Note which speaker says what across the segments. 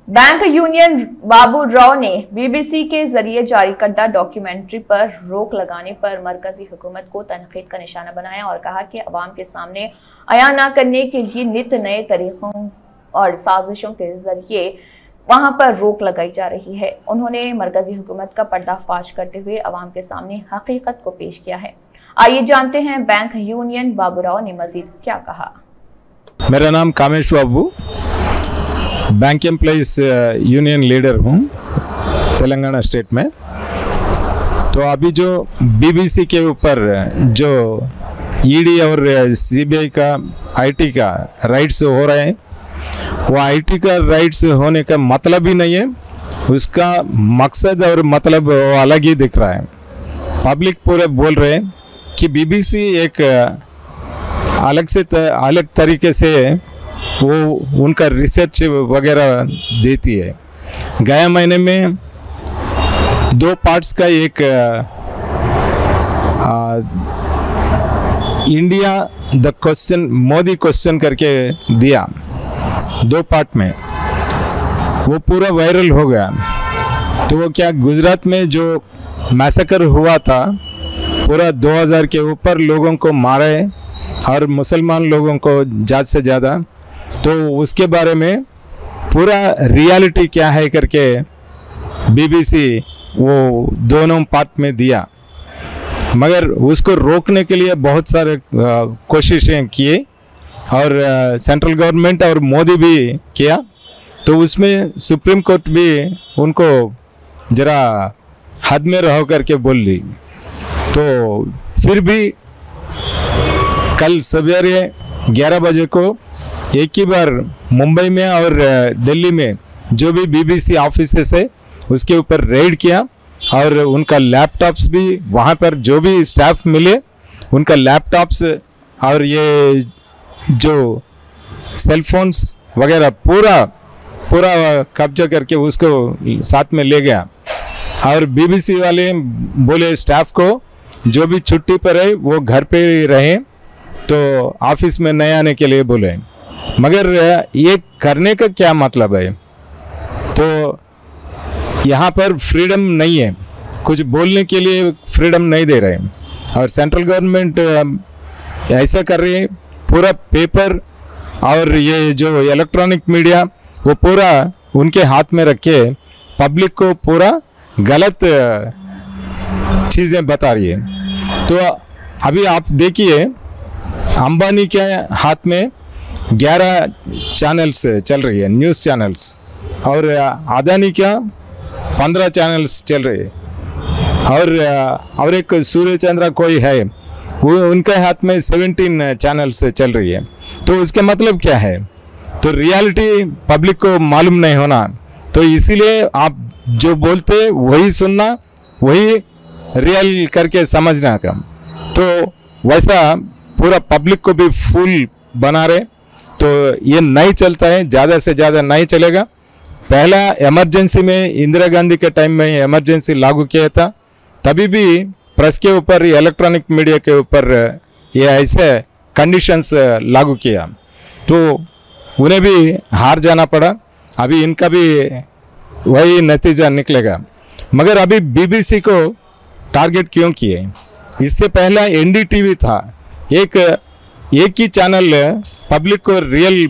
Speaker 1: Bank union Babu Rao ने BBC के जरिए जारी करदा डॉक्यूमेंट्री पर रोक लगाने पर मरकजी हुकूमत को तनकीद का निशाना बनाया और कहा कि अवाम के सामने अया न करने के लिए नित नए तरीकों और साजिशों के जरिए वहां पर रोक लगाई जा रही है। उन्होंने मरकजी हुकूमत का पर्दाफाश करते हुए अवाम के सामने हकीकत को पेश किया है। आइए जानते हैं बैंक यूनियन बाबू राव ने मजीद क्या कहा।
Speaker 2: मेरा नाम कामेश बाबू, बैंक एम्प्लॉइज यूनियन लीडर हूँ तेलंगाना स्टेट में। तो अभी जो बीबीसी के ऊपर जो ईडी और सीबीआई का आईटी का राइट्स हो रहे हैं, वो आईटी का राइट्स होने का मतलब ही नहीं है, उसका मकसद और मतलब वो अलग ही दिख रहा है। पब्लिक पूरे बोल रहे हैं कि बीबीसी एक अलग तरीके से वो उनका रिसर्च वगैरह देती है। गया महीने में 2 पार्ट्स का एक India the question Modi question करके दिया, 2 पार्ट में, वो पूरा वायरल हो गया। तो वो क्या, गुजरात में जो मैसेकर हुआ था, पूरा 2000 के ऊपर लोगों को मारे और मुसलमान लोगों को ज़्यादा से ज़्यादा, तो उसके बारे में पूरा रियलिटी क्या है करके बीबीसी वो दोनों पार्ट में दिया। मगर उसको रोकने के लिए बहुत सारे कोशिशें किए और सेंट्रल गवर्नमेंट और मोदी भी किया। तो उसमें सुप्रीम कोर्ट भी उनको ज़रा हद में रहो करके बोल दी। तो फिर भी कल सवेरे 11 बजे को एक ही बार मुंबई में और दिल्ली में जो भी बीबीसी ऑफिसेस है उसके ऊपर रेड किया और उनका लैपटॉप्स भी, वहाँ पर जो भी स्टाफ मिले उनका लैपटॉप्स और ये जो सेलफोन्स वगैरह पूरा कब्जा करके उसको साथ में ले गया। और बीबीसी वाले बोले स्टाफ को जो भी छुट्टी पर है वो घर पे रहें, तो ऑफिस में नहीं आने के लिए बोले। मगर ये करने का क्या मतलब है? तो यहाँ पर फ्रीडम नहीं है, कुछ बोलने के लिए फ्रीडम नहीं दे रहे। और सेंट्रल गवर्नमेंट ऐसा कर रही है, पूरा पेपर और ये जो इलेक्ट्रॉनिक मीडिया वो पूरा उनके हाथ में रखे पब्लिक को पूरा गलत चीज़ें बता रही है। तो अभी आप देखिए, अंबानी के हाथ में 11 चैनल्स चल रही है, न्यूज़ चैनल्स, और अदानी का 15 चैनल्स चल रही है। और एक सूर्य चंद्रा कोई है, वो उनके हाथ में 17 चैनल्स चल रही है। तो उसका मतलब क्या है? तो रियलिटी पब्लिक को मालूम नहीं होना, तो इसीलिए आप जो बोलते वही सुनना, वही रियल करके समझना का। तो वैसा पूरा पब्लिक को भी फुल बना रहे, तो ये नहीं चलता है, ज़्यादा से ज़्यादा नहीं चलेगा। पहला इमरजेंसी में, इंदिरा गांधी के टाइम में इमरजेंसी लागू किया था, तभी भी प्रेस के ऊपर, इलेक्ट्रॉनिक मीडिया के ऊपर ये ऐसे कंडीशंस लागू किया, तो उन्हें भी हार जाना पड़ा। अभी इनका भी वही नतीजा निकलेगा। मगर अभी बीबीसी को टारगेट क्यों किए? इससे पहला एनडीटीवी था, एक ही चैनल पब्लिक को रियल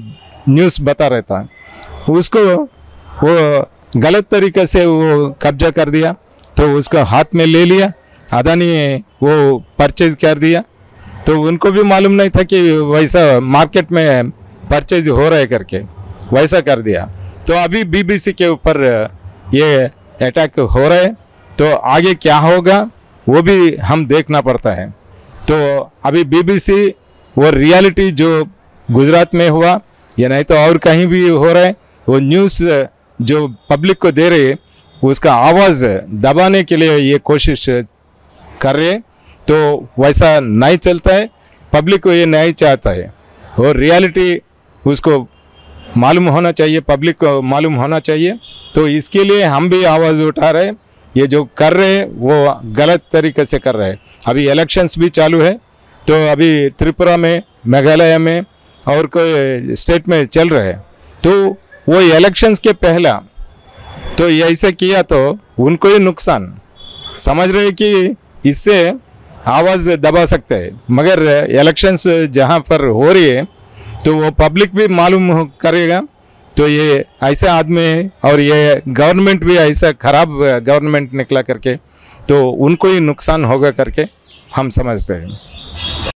Speaker 2: न्यूज़ बता रहा था, उसको वो गलत तरीके से वो कब्जा कर दिया, तो उसका हाथ में ले लिया, अदानी वो परचेज कर दिया। तो उनको भी मालूम नहीं था कि वैसा मार्केट में परचेज हो रहा है करके, वैसा कर दिया। तो अभी बीबीसी के ऊपर ये अटैक हो रहा है, तो आगे क्या होगा वो भी हम देखना पड़ता है। तो अभी बीबीसी वो रियलिटी जो गुजरात में हुआ या नहीं तो और कहीं भी हो रहा है, वो न्यूज़ जो पब्लिक को दे रहे है उसका आवाज़ दबाने के लिए ये कोशिश कर रहे हैं। तो वैसा नहीं चलता है, पब्लिक को ये नहीं चाहता है। और रियलिटी उसको मालूम होना चाहिए, पब्लिक को मालूम होना चाहिए। तो इसके लिए हम भी आवाज़ उठा रहे हैं। ये जो कर रहे हैं वो गलत तरीके से कर रहे हैं। अभी इलेक्शंस भी चालू है, तो अभी त्रिपुरा में, मेघालय में और कोई स्टेट में चल रहे हैं। तो वो इलेक्शंस के पहला तो ऐसे किया तो उनको ही नुकसान, समझ रहे कि इससे आवाज़ दबा सकते हैं, मगर इलेक्शंस जहाँ पर हो रही है तो वो पब्लिक भी मालूम करेगा तो ये ऐसा आदमी है और ये गवर्नमेंट भी ऐसा खराब गवर्नमेंट निकला करके तो उनको ही नुकसान होगा करके हम समझते हैं।